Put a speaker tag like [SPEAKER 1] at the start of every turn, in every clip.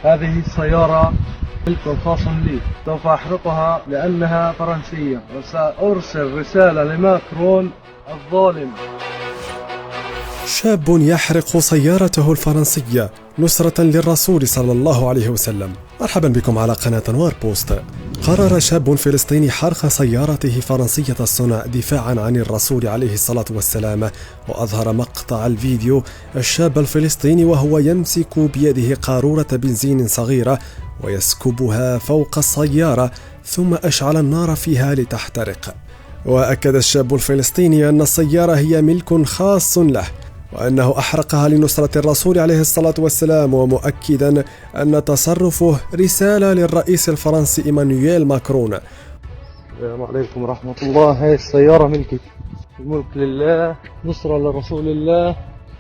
[SPEAKER 1] هذه السيارة ملك خاص لي، سوف أحرقها لأنها فرنسية، وسأرسل رسالة لماكرون الظالم.
[SPEAKER 2] شاب يحرق سيارته الفرنسية نصرة للرسول صلى الله عليه وسلم. مرحبا بكم على قناة نوار بوست. قرر شاب فلسطيني حرق سيارته فرنسية الصنع دفاعا عن الرسول عليه الصلاة والسلام، وأظهر مقطع الفيديو الشاب الفلسطيني وهو يمسك بيده قارورة بنزين صغيرة ويسكبها فوق السيارة، ثم أشعل النار فيها لتحترق. وأكد الشاب الفلسطيني أن السيارة هي ملك خاص له، وأنه أحرقها لنصرة الرسول عليه الصلاة والسلام، ومؤكدا أن تصرفه رسالة للرئيس الفرنسي إيمانويل ماكرون.
[SPEAKER 1] السلام عليكم ورحمة الله. هاي السيارة ملكي، الملك لله، نصرة لرسول الله.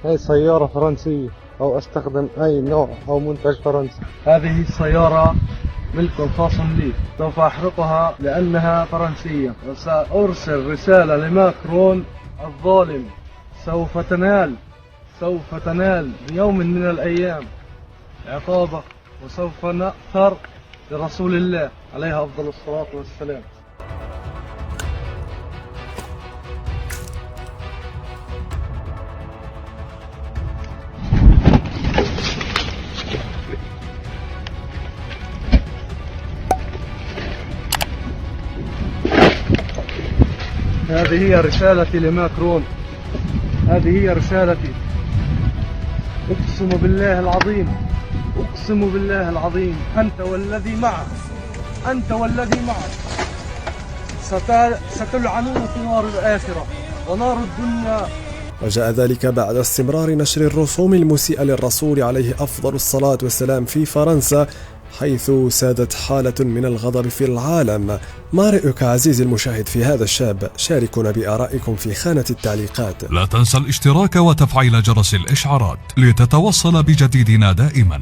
[SPEAKER 1] هاي سيارة فرنسية، أو أستخدم أي نوع أو منتج فرنسي. هذه السيارة ملك خاص لي، سوف أحرقها لأنها فرنسية، وسأرسل رسالة لماكرون الظالم. سوف تنال بيوم من الأيام عقابه، وسوف نأثر لرسول الله عليه أفضل الصلاة والسلام. هذه هي رسالتي لماكرون، هذه هي رسالتي. أقسم بالله العظيم، أقسم بالله العظيم، أنت والذي معك ستلعنون في نار الآخرة ونار الدنيا.
[SPEAKER 2] وجاء ذلك بعد استمرار نشر الرسوم المسيئة للرسول عليه أفضل الصلاة والسلام في فرنسا، حيث سادت حالة من الغضب في العالم. ما رأيك عزيزي المشاهد في هذا الشاب؟ شاركونا بآرائكم في خانة التعليقات.
[SPEAKER 3] لا تنسى الاشتراك وتفعيل جرس الإشعارات لتتوصل بجديدنا دائما.